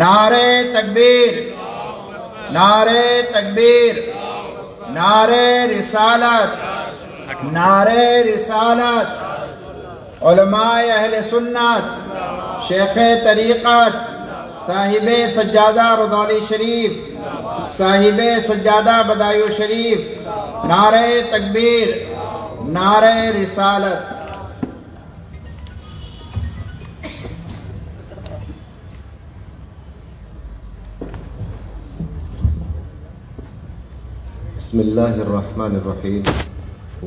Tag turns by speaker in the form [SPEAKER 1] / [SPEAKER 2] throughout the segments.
[SPEAKER 1] نعرے تکبیر، نعرے تکبیر، نعرے رسالت، نعرے رسالت۔ علماء اہل سنت، شیخ طریقت، صاحب سجادہ رضوی شریف، صاحب سجادہ بدایو شریف، نعرے تکبیر، نعرے رسالت۔
[SPEAKER 2] بسم اللہ الرحمن الرحیم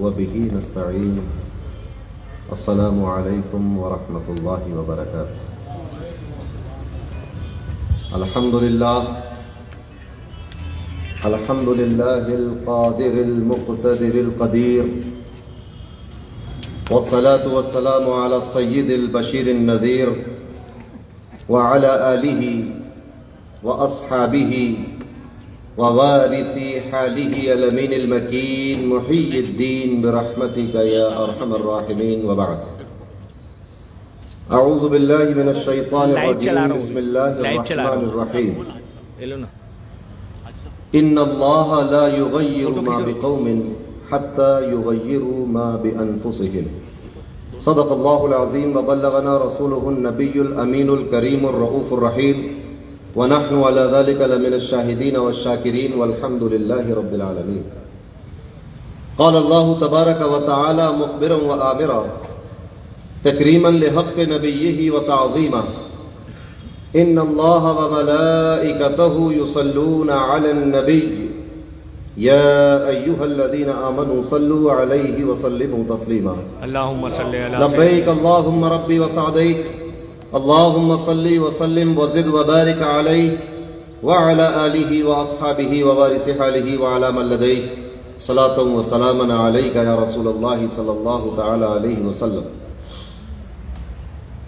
[SPEAKER 2] وبہ نستعین۔ السلام علیکم ورحمۃ اللہ وبرکاتہ۔ الحمدللہ القادر المقتدر القدیر، والصلاة والسلام علی السید البشیر النذیر، وعلی آلہ واصحابہ ووارث حاله الامین المکین محی الدین برحمتک یا ارحم الراحمین، وبعد۔ اعوذ باللہ من الشیطان الرجیم، بسم اللہ الرحمن الرحیم۔ ان اللہ لا یغیر ما بقوم حتی یغیروا ما بانفسهم۔ صدق اللہ العظیم وبلغنا رسولہ النبی الامین الکریم الرؤوف الرحیم، ونحن على ذلك لمن الشاهدين والشاكرين والحمد لله رب العالمين۔ قال الله تبارك وتعالى مخبرا وآمرا تكريما لحق نبيه وتعظيما، إن الله وملائكته يصلون على النبي يا أيها الذين آمنوا صلوا عليه وسلموا تسليما۔ اللهم صل على لبيك اللهم ربي وسعديك، اللهم صل وسلم وزد وبارك عليه وعلى آله وأصحابه ووارث حاله وعلى من لديه صلاة وسلاما عليك يا رسول الله صلی اللہ تعالی علیہ وسلم۔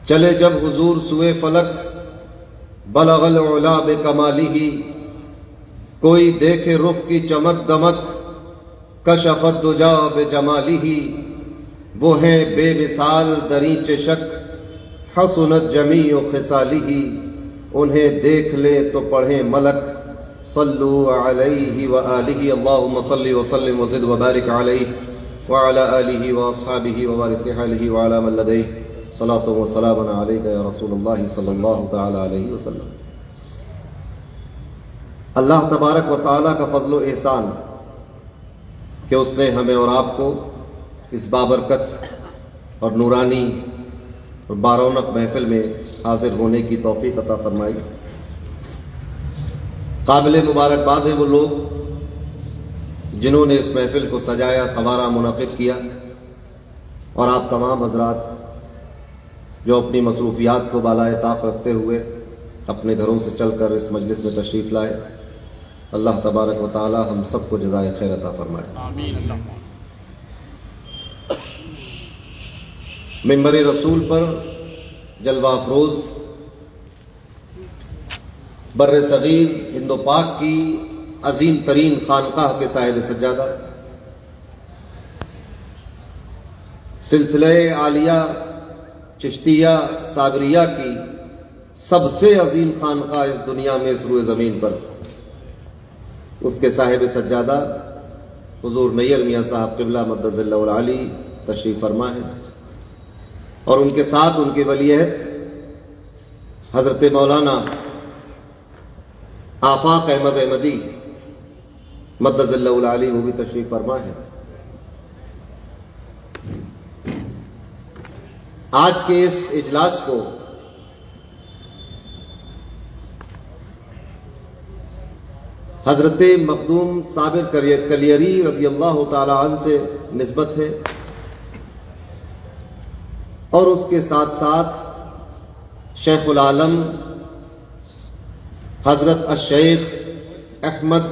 [SPEAKER 2] چلے جب حضور سوئے فلک بلغ العلا بکمالہ، کوئی دیکھے رخ کی چمک دمک کشف الدجا بجمالہ، وہ ہیں بے مثال درینچ شک حسنت جمیع خصالہ، انہیں دیکھ لے تو پڑھیں ملک صلو علیہ وآلہ، اللہم صل وسلم وزد وبارک علیہ وعلی آلہ واصحابہ ووارث حالہ وعلی من لدیہ صلاۃ وسلام علیک یا رسول اللہ صلی اللہ تعالی علیہ وسلم۔ اللہ تبارک و تعالیٰ کا فضل و احسان کہ اس نے ہمیں اور آپ کو اس بابرکت اور نورانی اور بارونق محفل میں حاضر ہونے کی توفیق عطا فرمائی۔ قابل مبارکباد ہے وہ لوگ جنہوں نے اس محفل کو سجایا، سنوارا، منعقد کیا، اور آپ تمام حضرات جو اپنی مصروفیات کو بالائے طاق رکھتے ہوئے اپنے گھروں سے چل کر اس مجلس میں تشریف لائے۔ اللہ تبارک و تعالی ہم سب کو جزائے خیر عطا فرمائے۔ آمین۔ ممبر رسول پر جلوہ افروز بر صغیر ہند و پاک کی عظیم ترین خانقاہ کے صاحب سجادہ، سلسلہ عالیہ چشتیہ صابریہ کی سب سے عظیم خانقاہ اس دنیا میں، اس روئے زمین پر، اس کے صاحب سجادہ حضور نیر میاں صاحب قبلہ مدظ اللہ العالی تشریف فرما ہے، اور ان کے ساتھ ان کے ولی عہد حضرت مولانا آفاق احمد احمدی مدظ اللہ العالی وہ بھی تشریف فرما ہے۔ آج کے اس اجلاس کو حضرت مخدوم صابر کلیری رضی اللہ تعالی عنہ سے نسبت ہے، اور اس کے ساتھ ساتھ شیخ العالم حضرت الشیخ احمد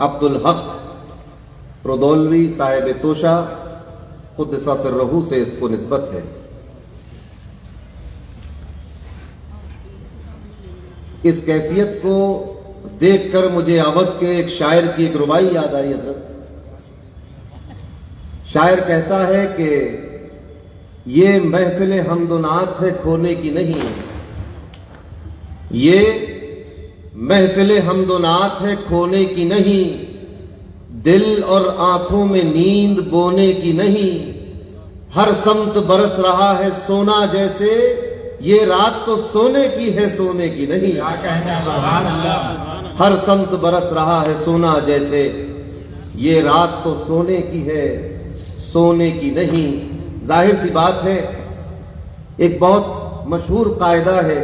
[SPEAKER 2] عبد الحق رودولوی صاحب توشہ قدس سرہ سے اس کو نسبت ہے۔ اس کیفیت کو دیکھ کر مجھے اودھ کے ایک شاعر کی ایک ربائی یاد آئی حضرت۔ شاعر کہتا ہے کہ یہ محفل حمد و نعت ہے کھونے کی نہیں، یہ محفل حمد و نعت ہے کھونے کی نہیں، دل اور آنکھوں میں نیند بونے کی نہیں، ہر سمت برس رہا ہے سونا جیسے، یہ رات تو سونے کی ہے سونے کی نہیں۔
[SPEAKER 1] کیا کہنے، سبحان اللہ۔
[SPEAKER 2] ہر سمت برس رہا ہے سونا جیسے، یہ رات تو سونے کی ہے سونے کی نہیں۔ ظاہر سی بات ہے، ایک بہت مشہور قاعدہ ہے،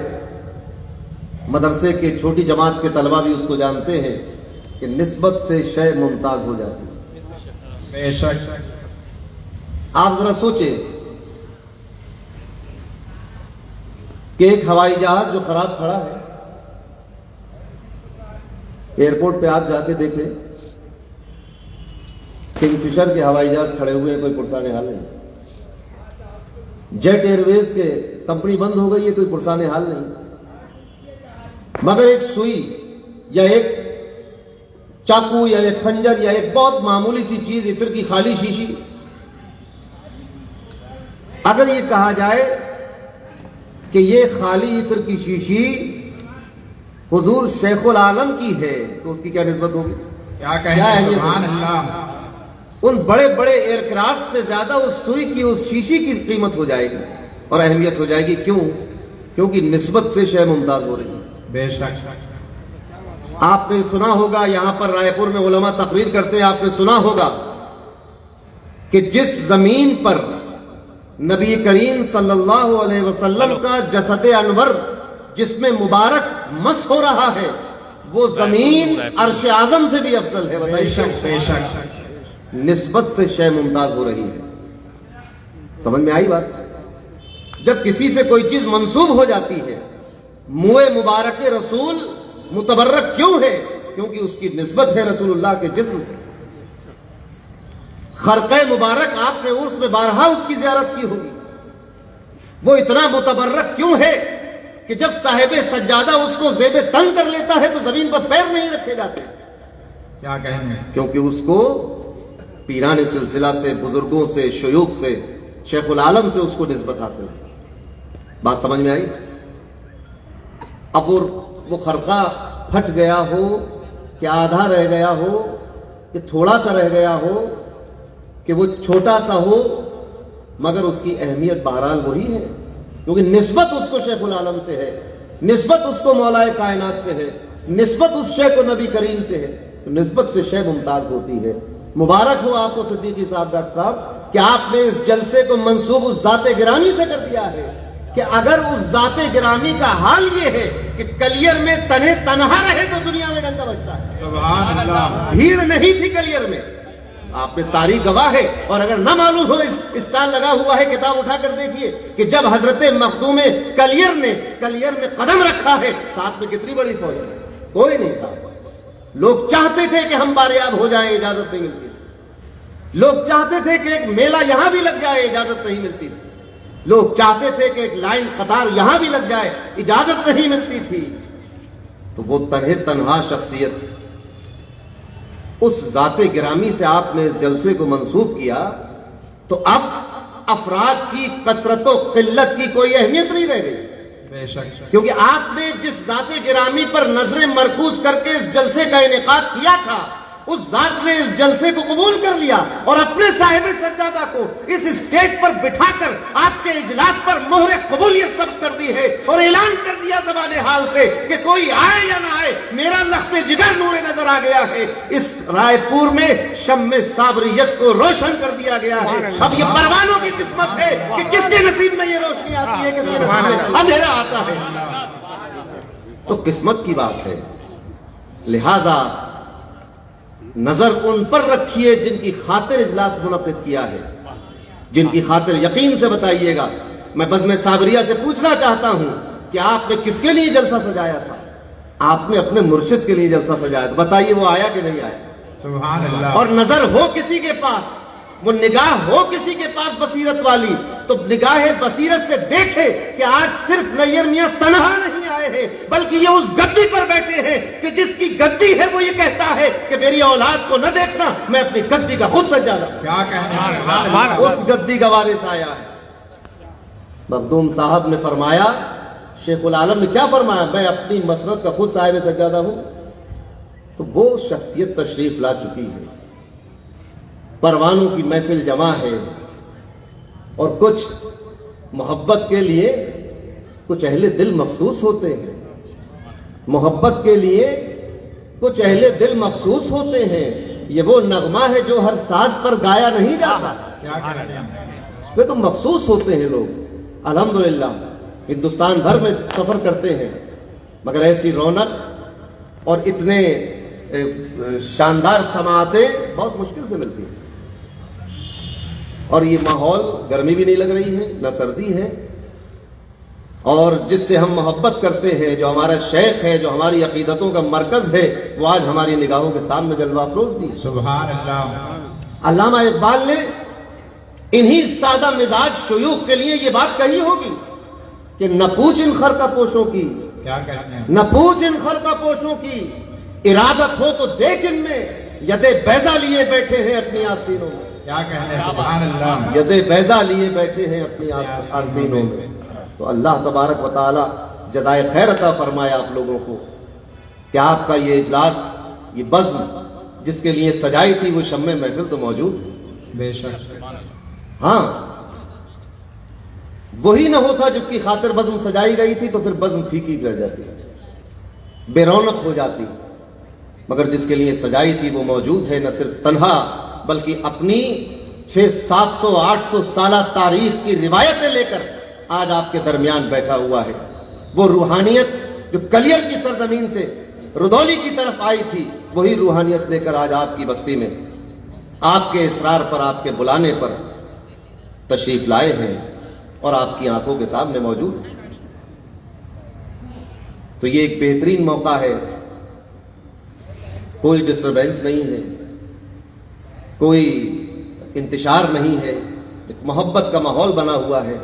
[SPEAKER 2] مدرسے کے چھوٹی جماعت کے طلبہ بھی اس کو جانتے ہیں کہ نسبت سے شے ممتاز ہو جاتی ہے۔
[SPEAKER 1] بے شک۔
[SPEAKER 2] آپ ذرا سوچیں کہ ایک ہوائی جہاز جو خراب کھڑا ہے، ایئرپورٹ پہ آپ جا کے دیکھیں، کنگ فشر کے ہوائی جہاز کھڑے ہوئے ہیں، کوئی پرسان حال نہیں۔ جیٹ ایئر ویز کے کمپنی بند ہو گئی ہے، کوئی پرسان حال نہیں۔ مگر ایک سوئی یا ایک چاقو یا ایک خنجر یا ایک بہت معمولی سی چیز، عطر کی خالی شیشی، اگر یہ کہا جائے کہ یہ خالی عطر کی شیشی حضور شیخ العالم کی ہے تو اس کی کیا نسبت ہوگی؟
[SPEAKER 1] کیا کہنے، سبحان اللہ۔
[SPEAKER 2] ان بڑے بڑے ایئر کرافٹ سے زیادہ اس سوئی کی، اس شیشی کی قیمت ہو جائے گی اور اہمیت ہو جائے گی۔ کیوں؟ کیونکہ نسبت سے شے ممتاز ہو رہی ہے۔
[SPEAKER 1] بے شک۔
[SPEAKER 2] آپ نے سنا ہوگا، یہاں پر رائے پور میں علماء تقریر کرتے ہیں، آپ نے سنا ہوگا کہ جس زمین پر نبی کریم صلی اللہ علیہ وسلم کا جسد انور جس میں مبارک مس ہو رہا ہے، وہ زمین عرش اعظم سے بھی افضل ہے۔
[SPEAKER 1] بے شک، بے شک۔
[SPEAKER 2] نسبت سے شے ممتاز ہو رہی ہے۔ سمجھ میں آئی بات؟ جب کسی سے کوئی چیز منسوب ہو جاتی ہے، منہ مبارک رسول متبرک کیوں ہے؟ کیونکہ اس کی نسبت ہے رسول اللہ کے جسم سے۔ خرقہ مبارک آپ نے عرس میں بارہا اس کی زیارت کی ہوگی، وہ اتنا متبرک کیوں ہے کہ جب صاحب سجادہ اس کو زیب تن کر لیتا ہے تو زمین پر پیر نہیں رکھے جاتے؟
[SPEAKER 1] کیا کہنے،
[SPEAKER 2] کیونکہ اس کو پیران سلسلہ سے، بزرگوں سے، شیوخ سے، شیخ العالم سے اس کو نسبت حاصل ہے۔ بات سمجھ میں آئی؟ اب وہ خرقہ پھٹ گیا ہو کہ آدھا رہ گیا ہو کہ تھوڑا سا رہ گیا ہو کہ وہ چھوٹا سا ہو، مگر اس کی اہمیت بہرحال وہی ہے، کیونکہ نسبت اس کو شیخ العالم سے ہے، نسبت اس کو مولا کائنات سے ہے، نسبت اس شے کو نبی کریم سے ہے، تو نسبت سے شے ممتاز ہوتی ہے۔ مبارک ہو آپ کو صدیقی صاحب، ڈاکٹر صاحب، کہ آپ نے اس جلسے کو منسوب اس ذات گرامی سے کر دیا ہے کہ اگر اس ذات گرامی کا حال یہ ہے کہ کلیر میں تنہا رہے تو دنیا میں ڈنکا بجتا ہے۔
[SPEAKER 1] سبحان اللہ۔
[SPEAKER 2] بھیڑ نہیں تھی کلیر میں، آپ نے تاریخ گواہ ہے، اور اگر نہ معلوم ہو اسٹال لگا ہوا ہے، کتاب اٹھا کر دیکھیے کہ جب حضرت مخدوم کلیر میں قدم رکھا ہے، ساتھ میں کتنی بڑی فوج ہے، کوئی نہیں تھا۔ لوگ چاہتے تھے کہ ہم باریاب ہو جائیں، اجازت نہیں ملتی تھی۔ لوگ چاہتے تھے کہ ایک میلہ یہاں بھی لگ جائے، اجازت نہیں ملتی تھی۔ لوگ چاہتے تھے کہ ایک لائن قطار یہاں بھی لگ جائے، اجازت نہیں ملتی تھی۔ تو وہ تنہا شخصیت، اس ذات گرامی سے آپ نے اس جلسے کو منسوب کیا، تو اب افراد کی کثرت و قلت کی کوئی اہمیت نہیں رہ گئی،
[SPEAKER 1] بے شک۔
[SPEAKER 2] کیونکہ آپ نے جس ذات گرامی پر نظریں مرکوز کر کے اس جلسے کا انعقاد کیا تھا، اس ذات نے اس جلسے کو قبول کر لیا اور اپنے صاحب سجادہ کو اس اسٹیج پر بٹھا کر آپ کے اجلاس پر مہر قبولیت ثبت کر دی ہے، اور اعلان کر دیا زبان حال سے کہ کوئی آئے یا نہ آئے، میرا لخت جگر نور نظر آ گیا ہے۔ اس رائے پور میں شمع صابریت کو روشن کر دیا گیا ہے۔ اب یہ پروانوں کی قسمت ہے کہ کس کے نصیب میں یہ روشنی آتی ہے، کس کے نصیب میں اندھیرا آتا ہے۔ تو قسمت کی بات ہے، لہذا نظر ان پر رکھیے جن کی خاطر اجلاس منعقد کیا ہے، جن کی خاطر یقین سے بتائیے گا۔ میں بزم صابریہ سے پوچھنا چاہتا ہوں کہ آپ نے کس کے لیے جلسہ سجایا تھا؟ آپ نے اپنے مرشد کے لیے جلسہ سجایا تھا، بتائیے وہ آیا کہ نہیں آیا؟
[SPEAKER 1] سبحان اللہ۔
[SPEAKER 2] اور نظر ہو کسی کے پاس، وہ نگاہ ہو کسی کے پاس بصیرت والی، تو نگاہ بصیرت سے دیکھے کہ آج صرف نیر میاں تنہا نہیں آئے ہیں، بلکہ یہ اس گدی پر بیٹھے ہیں کہ جس کی گدی ہے وہ یہ کہتا ہے کہ میری اولاد کو نہ دیکھنا، میں اپنی گدی کا خود سجادہ ہوں۔
[SPEAKER 1] کیا کہنے، سبحان اللہ۔
[SPEAKER 2] اس گدی کا وارث آیا ہے۔ مخدوم صاحب نے فرمایا شیخ العالم نے کیا فرمایا؟ میں اپنی مسند کا خود صاحب سجادہ ہوں. تو وہ شخصیت تشریف لا چکی ہے، پروانوں کی محفل جمع ہے، اور کچھ محبت کے لیے کچھ اہل دل مخصوص ہوتے ہیں، محبت کے لیے کچھ اہل دل مخصوص ہوتے ہیں. یہ وہ نغمہ ہے جو ہر ساز پر گایا نہیں جاتا،
[SPEAKER 1] کیا کہتے ہیں؟
[SPEAKER 2] وہ تو مخصوص ہوتے ہیں لوگ. الحمدللہ ہندوستان بھر میں سفر کرتے ہیں، مگر ایسی رونق اور اتنے شاندار سماعتیں بہت مشکل سے ملتی ہیں. اور یہ ماحول، گرمی بھی نہیں لگ رہی ہے نہ سردی ہے، اور جس سے ہم محبت کرتے ہیں، جو ہمارا شیخ ہے، جو ہماری عقیدتوں کا مرکز ہے، وہ آج ہماری نگاہوں کے سامنے جلوہ افروز بھی ہے.
[SPEAKER 1] سبحان اللہ.
[SPEAKER 2] علامہ اقبال نے انہی سادہ مزاج شیوخ کے لیے یہ بات کہی ہوگی کہ نہ پوچھ ان خرقہ پوشوں کی،
[SPEAKER 1] کیا کہتے ہیں؟
[SPEAKER 2] نہ پوچھ ان خرقہ پوشوں کی، ارادت ہو تو دیکھ ان میں یدے بیضا لیے بیٹھے ہیں اپنی آستینوں میں.
[SPEAKER 1] کیا کہتے ہیں؟ سبحان اللہ.
[SPEAKER 2] یدے بیضا لیے بیٹھے ہیں اپنی آستینوں میں. تو اللہ تبارک و تعالی جزائے خیر عطا فرمایا آپ لوگوں کو کہ آپ کا یہ اجلاس، یہ بزم جس کے لیے سجائی تھی، وہ شمع محفل تو موجود ہے.
[SPEAKER 1] بے شک.
[SPEAKER 2] ہاں، وہی نہ ہوتا جس کی خاطر بزم سجائی گئی تھی تو پھر بزم پھیکی رہ جاتی، بے رونق ہو جاتی. مگر جس کے لیے سجائی تھی وہ موجود ہے، نہ صرف تنہا بلکہ اپنی 600-700-800 سالہ تاریخ کی روایتیں لے کر آج آپ کے درمیان بیٹھا ہوا ہے. وہ روحانیت جو کلیل کی سرزمین سے رودولی کی طرف آئی تھی، وہی روحانیت لے کر آج آپ کی بستی میں آپ کے اصرار پر، آپ کے بلانے پر تشریف لائے ہیں اور آپ کی آنکھوں کے سامنے موجود ہے. تو یہ ایک بہترین موقع ہے، کوئی ڈسٹربینس نہیں ہے، کوئی انتشار نہیں ہے، ایک محبت کا ماحول بنا ہوا ہے.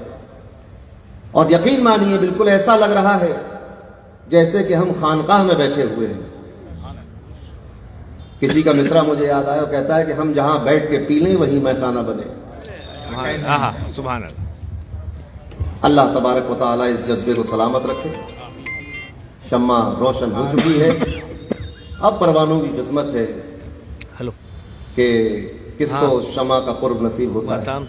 [SPEAKER 2] اور یقین مانیے بالکل ایسا لگ رہا ہے جیسے کہ ہم خانقاہ میں بیٹھے ہوئے ہیں. کسی کا مصرع مجھے یاد آیا، وہ کہتا ہے کہ ہم جہاں بیٹھ کے پی لیں وہیں میخانہ بنے.
[SPEAKER 3] سبحان اللہ.
[SPEAKER 2] اللہ تبارک و تعالی اس جذبے کو سلامت رکھے. شمع روشن ہو چکی ہے، اب پروانوں کی قسمت ہے
[SPEAKER 3] ہلو
[SPEAKER 2] کہ کس کو شمع کا قرب نصیب ہوتا ہے.
[SPEAKER 3] بتام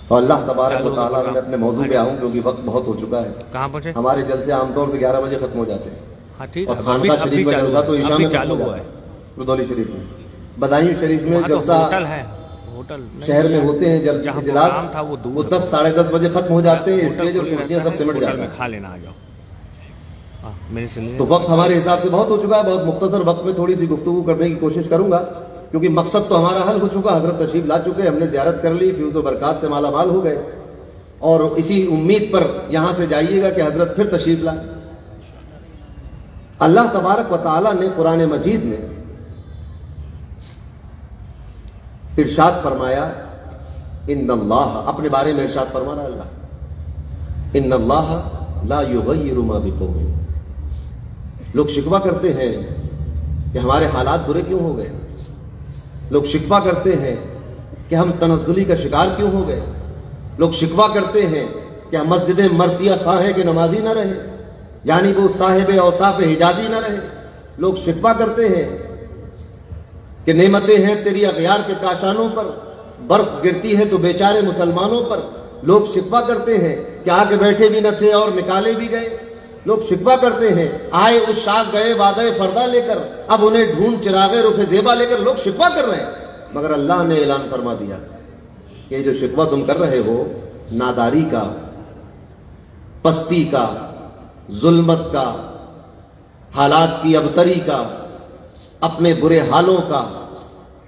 [SPEAKER 2] تو اللہ تبارک و تعالیٰ نے اپنے موضوع پہ آؤں کیونکہ وقت بہت ہو چکا ہے.
[SPEAKER 3] کہاں پہنچے؟
[SPEAKER 2] ہمارے جلسے عام طور سے 11 بجے ختم ہو جاتے ہیں،
[SPEAKER 3] ہاں ٹھیک
[SPEAKER 2] اور
[SPEAKER 3] ہے،
[SPEAKER 2] خانقاہ شریف کا جلسہ تو عشاء میں ختم
[SPEAKER 3] چالو
[SPEAKER 2] ہو
[SPEAKER 3] ہوا
[SPEAKER 2] جاتا
[SPEAKER 3] ہے.
[SPEAKER 2] ہے. رودولی شریف میں، بدایوں شریف میں
[SPEAKER 3] وہاں تو
[SPEAKER 2] جلسہ
[SPEAKER 3] ہوٹل ہے، ہوٹل
[SPEAKER 2] شہر میں ہوتے ہیں
[SPEAKER 3] جہاں
[SPEAKER 2] اجلاس،
[SPEAKER 3] پروگرام تھا وہ دور
[SPEAKER 2] وہ
[SPEAKER 3] ہے.
[SPEAKER 2] 10-10:30 بجے ختم ہو جاتے ہیں، اس
[SPEAKER 3] ہوٹل
[SPEAKER 2] لیے جو
[SPEAKER 3] کھلی
[SPEAKER 2] کرسیاں
[SPEAKER 3] رہتا
[SPEAKER 2] سب سمٹ
[SPEAKER 3] ہوٹل
[SPEAKER 2] جاتا
[SPEAKER 3] میں
[SPEAKER 2] ہے.
[SPEAKER 3] کھا لینا آ جاؤ. ہاں میرے سے
[SPEAKER 2] تو وقت ہمارے حساب سے بہت ہو چکا ہے. بہت مختصر وقت میں تھوڑی سی گفتگو کرنے کی کوشش کروں گا کیونکہ مقصد تو ہمارا حل ہو چکا. حضرت تشریف لا چکے، ہم نے زیارت کر لی، فیوز و برکات سے مالا مال ہو گئے، اور اسی امید پر یہاں سے جائیے گا کہ حضرت پھر تشریف لائیں. اللہ تبارک و تعالی نے قرآن مجید میں ارشاد فرمایا، ان اللہ، اپنے بارے میں ارشاد فرما رہا اللہ، ان اللہ لا یغیر ما بقوم. لوگ شکوہ کرتے ہیں کہ ہمارے حالات برے کیوں ہو گئے، لوگ شکوہ کرتے ہیں کہ ہم تنزلی کا شکار کیوں ہو گئے، لوگ شکوہ کرتے ہیں کہ ہم مسجد مرثیہ خواہ ہیں کہ نمازی نہ رہے، یعنی وہ صاحب اوصاف حجازی نہ رہے. لوگ شکوہ کرتے ہیں کہ نعمتیں ہیں تیری اغیار کے کاشانوں پر، برف گرتی ہے تو بیچارے مسلمانوں پر. لوگ شکوہ کرتے ہیں کہ آ کے بیٹھے بھی نہ تھے اور نکالے بھی گئے. لوگ شکوہ کرتے ہیں آئے اس شاخ گئے وعدہ فردہ لے کر، اب انہیں ڈھونڈ چراغ رخ زیبا لے کر. لوگ شکوہ کر رہے ہیں، مگر اللہ نے اعلان فرما دیا کہ یہ جو شکوہ تم کر رہے ہو، ناداری کا، پستی کا، ظلمت کا، حالات کی ابتری کا، اپنے برے حالوں کا،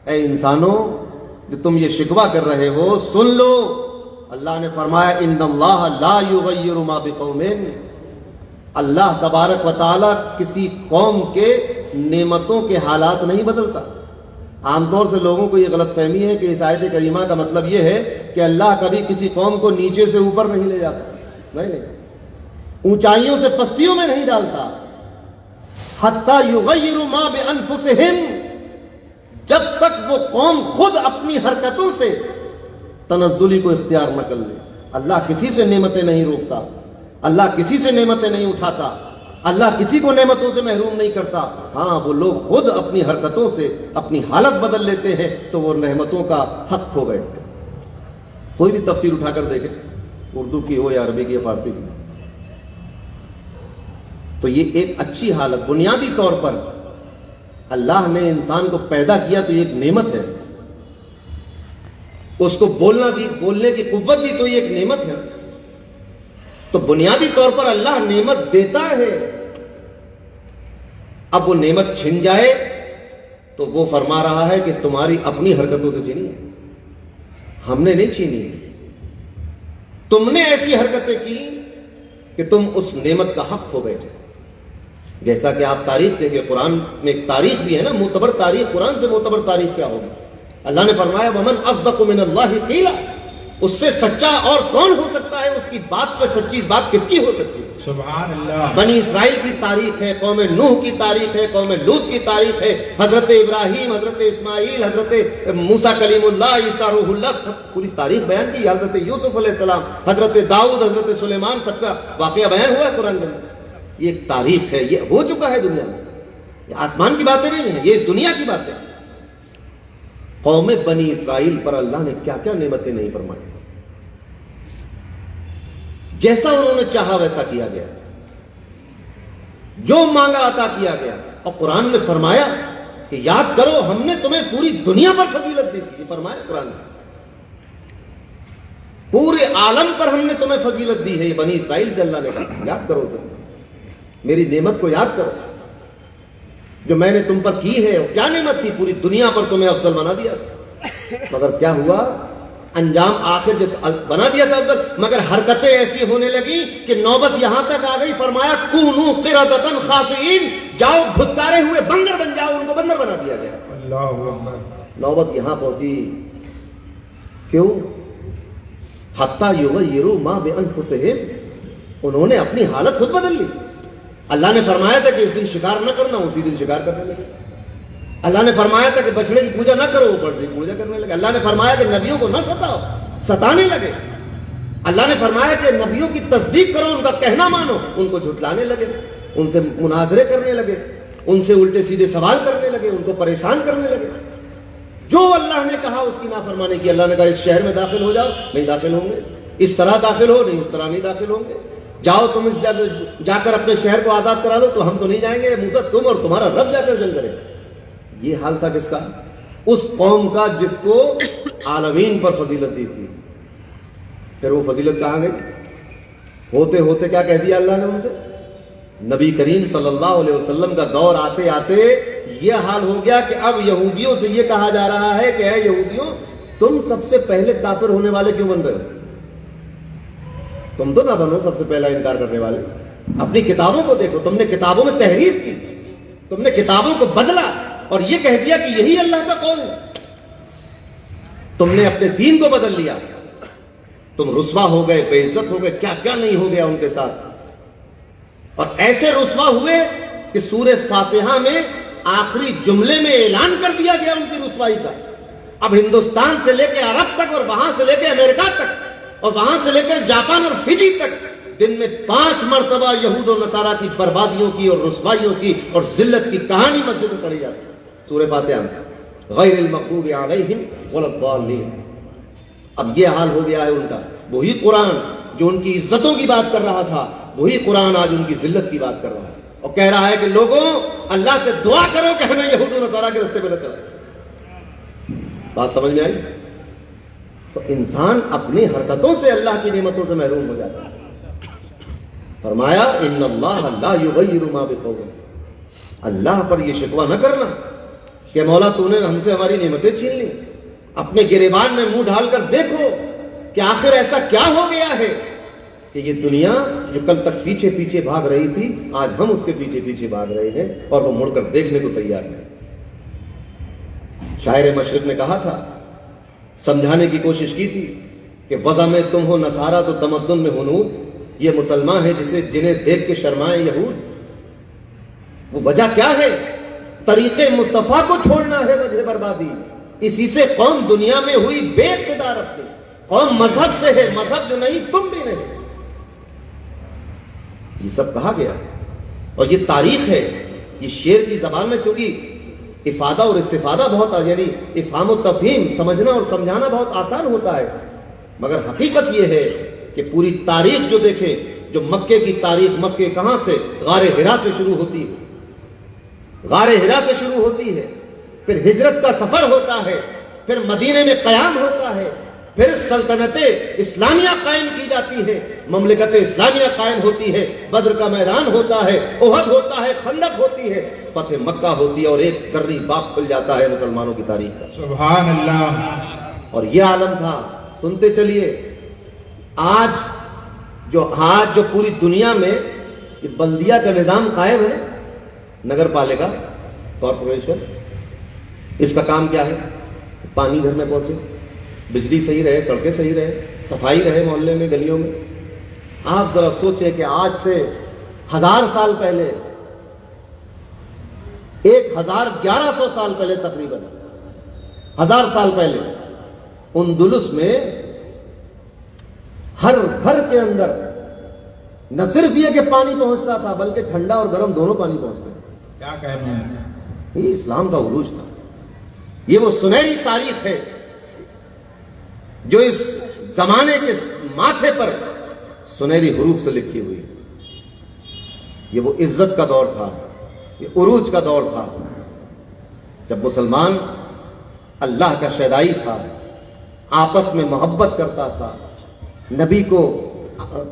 [SPEAKER 2] اے انسانوں جو تم یہ شکوہ کر رہے ہو سن لو. اللہ نے فرمایا ان اللہ لا یغیر ما بقوم. اللہ تبارک و تعالی کسی قوم کے نعمتوں کے حالات نہیں بدلتا. عام طور سے لوگوں کو یہ غلط فہمی ہے کہ اس آیت کریمہ کا مطلب یہ ہے کہ اللہ کبھی کسی قوم کو نیچے سے اوپر نہیں لے جاتا. نہیں، اونچائیوں سے پستیوں میں نہیں ڈالتا. حتی یغیروا ما بانفسہم، جب تک وہ قوم خود اپنی حرکتوں سے تنزلی کو اختیار نہ کر لے. اللہ کسی سے نعمتیں نہیں روکتا، اللہ کسی سے نعمتیں نہیں اٹھاتا، اللہ کسی کو نعمتوں سے محروم نہیں کرتا. ہاں وہ لوگ خود اپنی حرکتوں سے اپنی حالت بدل لیتے ہیں تو وہ نعمتوں کا حق کھو بیٹھتے ہیں. کوئی بھی تفسیر اٹھا کر دیکھیں، اردو کی ہو یا عربی کی یا فارسی کی، تو یہ ایک اچھی حالت. بنیادی طور پر اللہ نے انسان کو پیدا کیا تو یہ ایک نعمت ہے، اس کو بولنا دی، بولنے کی قوت دی تو یہ ایک نعمت ہے. تو بنیادی طور پر اللہ نعمت دیتا ہے. اب وہ نعمت چھن جائے تو وہ فرما رہا ہے کہ تمہاری اپنی حرکتوں سے چھینی ہے، ہم نے نہیں چھینی. تم نے ایسی حرکتیں کی کہ تم اس نعمت کا حق ہو بیٹھے. جیسا کہ آپ تاریخ دیکھیں، قرآن میں ایک تاریخ بھی ہے نا، معتبر تاریخ. قرآن سے معتبر تاریخ کیا ہوگی؟ اللہ نے فرمایا وَمَنْ أَصْدَقُ مِنَ اللَّهِ قِيلًا، اس سے سچا اور کون ہو سکتا ہے؟ اس کی بات سے سچی بات کس کی ہو سکتی ہے؟
[SPEAKER 1] سبحان اللہ.
[SPEAKER 2] بنی اسرائیل کی تاریخ ہے، قوم نوح کی تاریخ ہے، قوم لوط کی تاریخ ہے، حضرت ابراہیم، حضرت اسماعیل، حضرت موسیٰ کلیم اللہ، عیسیٰ روح اللہ، پوری تاریخ بیان کی. حضرت یوسف علیہ السلام، حضرت داؤد، حضرت سلیمان، سب کا واقعہ بیان ہوا ہے قرآن کے اندر. یہ ایک تاریخ ہے، یہ ہو چکا ہے دنیا میں. یہ آسمان کی باتیں نہیں ہیں، یہ اس دنیا کی باتیں. قوم بنی اسرائیل پر اللہ نے کیا کیا نعمتیں نہیں فرمائی. جیسا انہوں نے چاہا ویسا کیا گیا، جو مانگا عطا کیا گیا. اور قرآن میں فرمایا کہ یاد کرو ہم نے تمہیں پوری دنیا پر فضیلت دی تھی. یہ فرمایا قرآن میں، پورے عالم پر ہم نے تمہیں فضیلت دی ہے. یہ بنی اسرائیل سے اللہ نے کہا یاد کرو، تم میری نعمت کو یاد کرو جو میں نے تم پر کی ہے. اور کیا نعمت تھی؟ پوری دنیا پر تمہیں افضل بنا دیا تھا. مگر کیا ہوا؟ انجام آخر جب بنا دیا تھا افضل، مگر حرکتیں ایسی ہونے لگی کہ نوبت یہاں تک آ گئی. فرمایا کونوا قردۃ خاسئین، جاؤ دھتکارے ہوئے بندر بن جاؤ. ان کو بندر بنا دیا گیا.
[SPEAKER 1] اللہ اکبر.
[SPEAKER 2] نوبت یہاں پہنچی. کیوں؟ حتی یغیروا ما بانفسہم، انہوں نے اپنی حالت خود بدل لی. اللہ نے فرمایا تھا کہ اس دن شکار نہ کرنا، اسی دن شکار کرنے لگے. اللہ نے فرمایا تھا کہ بچڑے کی پوجا نہ کرو، بچڑے کی پوجا کرنے لگے. اللہ نے فرمایا کہ نبیوں کو نہ ستاؤ، ستانے لگے. اللہ نے فرمایا کہ نبیوں کی تصدیق کرو، ان کا کہنا مانو، ان کو جھٹلانے لگے، ان سے مناظرے کرنے لگے، ان سے الٹے سیدھے سوال کرنے لگے، ان کو پریشان کرنے لگے. جو اللہ نے کہا اس کی نافرمانی کی. اللہ نے کہا اس شہر میں داخل ہو جاؤ، نہیں داخل ہوں گے. اس طرح داخل ہو، نہیں اس طرح نہیں داخل ہوں گے. جاؤ تم اس جا کر اپنے شہر کو آزاد کرا لو، تو ہم تو نہیں جائیں گے. موسیٰ تم اور تمہارا رب جا کر جنگ کرے. یہ حال تھا کس کا؟ اس قوم کا جس کو عالمین پر فضیلت دی تھی. پھر وہ فضیلت کہاں گئی؟ ہوتے ہوتے کیا کہہ دیا اللہ نے ان سے؟ نبی کریم صلی اللہ علیہ وسلم کا دور آتے آتے یہ حال ہو گیا کہ اب یہودیوں سے یہ کہا جا رہا ہے کہ اے یہودیوں، تم سب سے پہلے کافر ہونے والے کیوں بن رہے ہو؟ تم تو نہ بنو سب سے پہلا انکار کرنے والے. اپنی کتابوں کو دیکھو، تم نے کتابوں میں تحریف کی، تم نے کتابوں کو بدلا اور یہ کہہ دیا کہ یہی اللہ کا قول ہے. تم نے اپنے دین کو بدل لیا، تم رسوا ہو گئے، بے عزت ہو گئے، کیا کیا نہیں ہو گیا ان کے ساتھ. اور ایسے رسوا ہوئے کہ سورہ فاتحہ میں آخری جملے میں اعلان کر دیا گیا ان کی رسوائی کا. اب ہندوستان سے لے کے عرب تک، اور وہاں سے لے کے امریکہ تک، اور وہاں سے لے کر جاپان اور فجی تک، دن میں 5 مرتبہ یہود و نصارہ کی بربادیوں کی اور رسوائیوں کی اور ذلت کی کہانی مسجد میں پڑھی جاتی ہے. سورہ فاتحہ میں غیر المغضوب علیہم ولا الضالین. اب یہ حال ہو گیا ہے ان کا. وہی قرآن جو ان کی عزتوں کی بات کر رہا تھا، وہی قرآن آج ان کی ذلت کی بات کر رہا ہے اور کہہ رہا ہے کہ لوگوں اللہ سے دعا کرو کہ ہمیں یہود و نصارہ کے راستے پہ نہ چلائے. بات سمجھ میں آئی؟ تو انسان اپنی حرکتوں سے اللہ کی نعمتوں سے محروم ہو جاتا ہے. فرمایا ان اللہ لا یغیر ما بقوم، اللہ پر یہ شکوہ نہ کرنا کہ مولا تو نے ہم سے ہماری نعمتیں چھین لی. اپنے گریبان میں منہ ڈال کر دیکھو کہ آخر ایسا کیا ہو گیا ہے کہ یہ دنیا جو کل تک پیچھے پیچھے بھاگ رہی تھی، آج ہم اس کے پیچھے پیچھے بھاگ رہے ہیں اور وہ مڑ کر دیکھنے کو تیار ہیں. شاعر مشرق نے کہا تھا، سمجھانے کی کوشش کی تھی کہ وضع میں تم ہو نصارہ تو تمدن میں ہنود. یہ مسلمان ہے جنہیں دیکھ کے شرمائے یہود. وہ وجہ کیا ہے؟ طریقے مصطفیٰ کو چھوڑنا ہے وجہ بربادی. اسی سے قوم دنیا میں ہوئی بے اقتدار. اپنی قوم مذہب سے ہے، مذہب جو نہیں تم بھی نہیں. یہ سب کہا گیا اور یہ تاریخ ہے. یہ شعر کی زبان میں کیونکہ افادہ اور استفادہ بہت یعنی افہام و تفہیم سمجھنا اور سمجھانا بہت آسان ہوتا ہے، مگر حقیقت یہ ہے کہ پوری تاریخ جو دیکھیں، جو مکے کی تاریخ، مکے کہاں سے؟ غار حرا سے شروع ہوتی ہے، غار حرا سے شروع ہوتی ہے، پھر ہجرت کا سفر ہوتا ہے، پھر مدینے میں قیام ہوتا ہے، پھر سلطنت اسلامیہ قائم کی جاتی ہے، مملکت اسلامیہ قائم ہوتی ہے، بدر کا میدان ہوتا ہے، احد ہوتا ہے، خندق ہوتی ہے، فتح مکہ ہوتی ہے، اور ایک ذری باب کھل جاتا ہے مسلمانوں کی تاریخ کا.
[SPEAKER 1] سبحان اللہ.
[SPEAKER 2] اور یہ عالم تھا. سنتے چلیے، آج جو پوری دنیا میں یہ بلدیہ کا نظام قائم ہے، نگر پالکا کارپوریشن، اس کا کام کیا ہے؟ پانی گھر میں پہنچے، بجلی صحیح رہے، سڑکیں صحیح رہے، صفائی رہے محلے میں، گلیوں میں. آپ ذرا سوچیں کہ آج سے 1000 سال پہلے، 1100 سال پہلے، تقریباً 1000 سال پہلے اندلس میں ہر گھر کے اندر نہ صرف یہ کہ پانی پہنچتا تھا بلکہ ٹھنڈا اور گرم دونوں پانی پہنچتے تھے.
[SPEAKER 1] کیا کہنے ہیں؟
[SPEAKER 2] یہ اسلام کا عروج تھا. یہ وہ سنہری تاریخ ہے جو اس زمانے کے ماتھے پر سنہری حروف سے لکھی ہوئی. یہ وہ عزت کا دور تھا، یہ عروج کا دور تھا جب مسلمان اللہ کا شیدائی تھا، آپس میں محبت کرتا تھا، نبی کو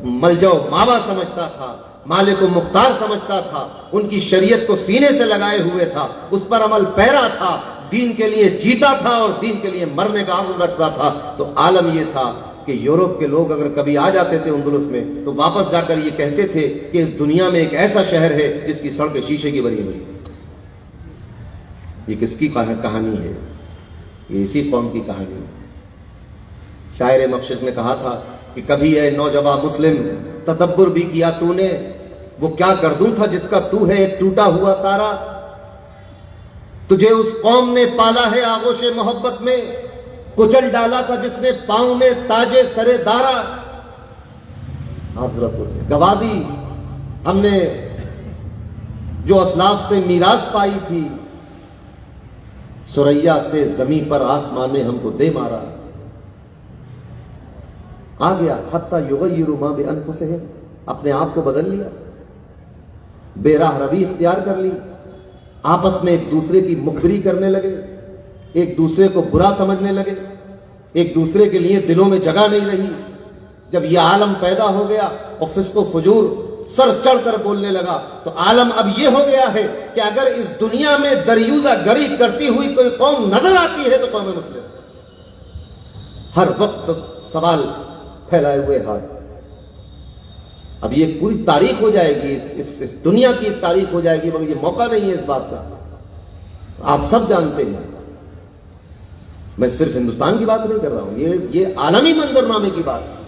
[SPEAKER 2] ملجا و ماوا سمجھتا تھا، مالک و مختار سمجھتا تھا، ان کی شریعت کو سینے سے لگائے ہوئے تھا، اس پر عمل پیرا تھا، دین کے لیے جیتا تھا اور دین کے لیے مرنے کا عزم رکھتا تھا. تو عالم یہ تھا کہ یورپ کے لوگ اگر کبھی آ جاتے تھے اندلس میں تو واپس جا کر یہ کہتے تھے کہ اس دنیا میں ایک ایسا شہر ہے جس کی سڑکیں شیشے کی بنی ہوئی. یہ کس کی کہانی ہے؟ یہ اسی قوم کی کہانی ہے. شاعر مقصد نے کہا تھا کہ کبھی اے نوجوان مسلم تدبر بھی کیا تو نے، وہ کیا گردوں تھا جس کا تو ہے ایک ٹوٹا ہوا تارا. تجھے اس قوم نے پالا ہے آغوش محبت میں، کچل ڈالا تھا جس نے پاؤں میں تاجے سرے دارا. آپ ذرا سوچیں، گوا دی ہم نے جو اسلاف سے میراث پائی تھی، سریا سے زمین پر آسمان نے ہم کو دے مارا. آ گیا حتی یغیروا ما بانفسہم، اپنے آپ کو بدل لیا، بے راہ روی اختیار کر لی، آپس میں ایک دوسرے کی مخبری کرنے لگے، ایک دوسرے کو برا سمجھنے لگے، ایک دوسرے کے لیے دلوں میں جگہ نہیں رہی. جب یہ عالم پیدا ہو گیا اور فسق و فجور سر چڑھ کر بولنے لگا تو عالم اب یہ ہو گیا ہے کہ اگر اس دنیا میں دریوزہ گری کرتی ہوئی کوئی قوم نظر آتی ہے تو قوم مسلم. ہر وقت سوال پھیلائے ہوئے ہاتھ. اب یہ پوری تاریخ ہو جائے گی، اس دنیا کی ایک تاریخ ہو جائے گی، مگر یہ موقع نہیں ہے اس بات کا. آپ سب جانتے ہیں، میں صرف ہندوستان کی بات نہیں کر رہا ہوں، یہ عالمی منظرنامے کی بات ہے.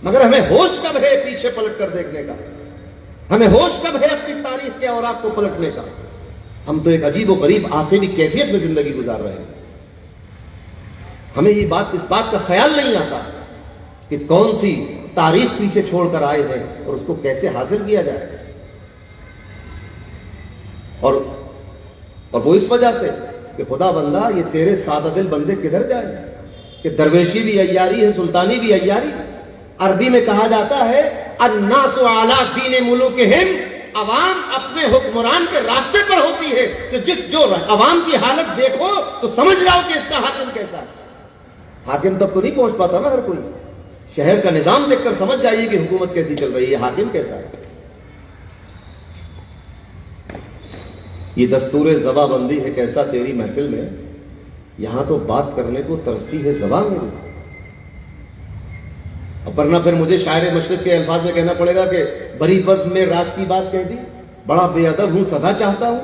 [SPEAKER 2] مگر ہمیں ہوش کب ہے پیچھے پلٹ کر دیکھنے کا؟ ہمیں ہوش کب ہے اپنی تاریخ کے اوراق کو پلٹنے کا؟ ہم تو ایک عجیب و غریب آسیبی کیفیت میں زندگی گزار رہے ہیں. ہمیں اس بات کا خیال نہیں آتا کہ کون سی تاریخ پیچھے چھوڑ کر آئے ہیں اور اس کو کیسے حاصل کیا جائے. اور وہ اس وجہ سے کہ خدا بندہ یہ تیرے سادہ دل بندے کدھر جائے کہ درویشی بھی عیاری ہے، سلطانی بھی عیاری. عربی میں کہا جاتا ہے الناس علی دین ملوکہم، عوام اپنے حکمران کے راستے پر ہوتی ہے. تو جو عوام کی حالت دیکھو تو سمجھ جاؤ کہ اس کا حاکم کیسا ہے. حاکم تک تو نہیں پہنچ پاتا نا ہر کوئی. شہر کا نظام دیکھ کر سمجھ جائیے کہ حکومت کیسی چل رہی ہے، حاکم کیسا ہے. یہ دستور زباں بندی ہے کیسا تیری محفل میں، یہاں تو بات کرنے کو ترستی ہے زباں میری. ورنہ پھر مجھے شاعر مشرق کے الفاظ میں کہنا پڑے گا کہ بری بزم میں راز کی بات کہہ دی، بڑا بے ادب ہوں، سزا چاہتا ہوں.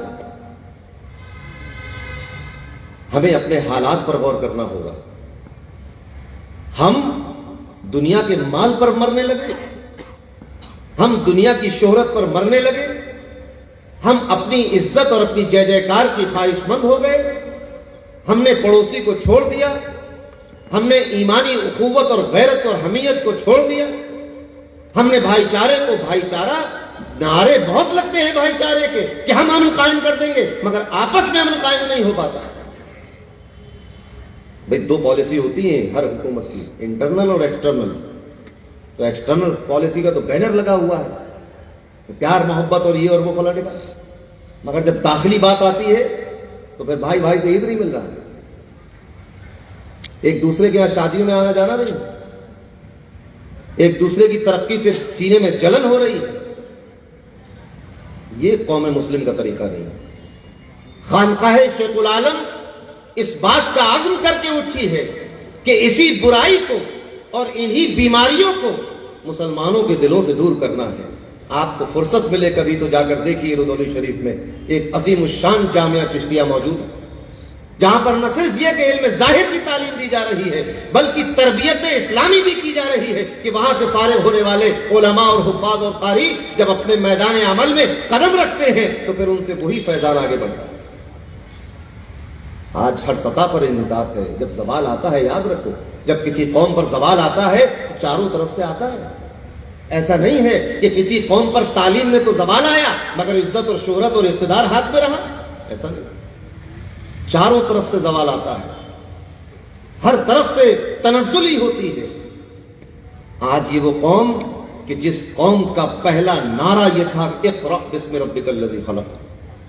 [SPEAKER 2] ہمیں اپنے حالات پر غور کرنا ہوگا. ہم دنیا کے مال پر مرنے لگے، ہم دنیا کی شہرت پر مرنے لگے، ہم اپنی عزت اور اپنی جے جے کار کی خواہش مند ہو گئے. ہم نے پڑوسی کو چھوڑ دیا، ہم نے ایمانی اخوت اور غیرت اور حمیت کو چھوڑ دیا، ہم نے بھائی چارے کو بھائی چارہ نعرے بہت لگتے ہیں بھائی چارے کے کہ ہم امن قائم کر دیں گے، مگر آپس میں امن قائم نہیں ہو پاتا۔ بھئی دو پالیسی ہوتی ہیں ہر حکومت کی، انٹرنل اور ایکسٹرنل۔ تو ایکسٹرنل پالیسی کا تو بینر لگا ہوا ہے، پیار محبت اور یہ اور وہ فلاں کا، مگر جب داخلی بات آتی ہے تو پھر بھائی بھائی سے عید نہیں مل رہا، ایک دوسرے کے یہاں شادیوں میں آنا جانا نہیں، ایک دوسرے کی ترقی سے سینے میں جلن ہو رہی ہے۔ یہ قوم مسلم کا طریقہ نہیں۔ خانقاہ شیخ العالم اس بات کا عزم کر کے اٹھی ہے کہ اسی برائی کو اور انہی بیماریوں کو مسلمانوں کے دلوں سے دور کرنا ہے۔ آپ کو فرصت ملے کبھی تو جا کر دیکھیے رودونی شریف میں ایک عظیم الشان جامعہ چشتیہ موجود ہے، جہاں پر نہ صرف یہ کہ علم ظاہر کی تعلیم دی جا رہی ہے بلکہ تربیت اسلامی بھی کی جا رہی ہے کہ وہاں سے فارغ ہونے والے علماء اور حفاظ اور قاری جب اپنے میدان عمل میں قدم رکھتے ہیں تو پھر ان سے وہی فیضان آگے بڑھتا ہے۔ آج ہر سطح پر انحطاط ہے۔ جب زوال آتا ہے، یاد رکھو، جب کسی قوم پر زوال آتا ہے چاروں طرف سے آتا ہے۔ ایسا نہیں ہے کہ کسی قوم پر تعلیم میں تو زوال آیا مگر عزت اور شہرت اور اقتدار ہاتھ میں رہا، ایسا نہیں، چاروں طرف سے زوال آتا ہے، ہر طرف سے تنزل ہی ہوتی ہے۔ آج یہ وہ قوم کہ جس قوم کا پہلا نعرہ یہ تھا کہ اقرأ بسم ربک الذی خلق،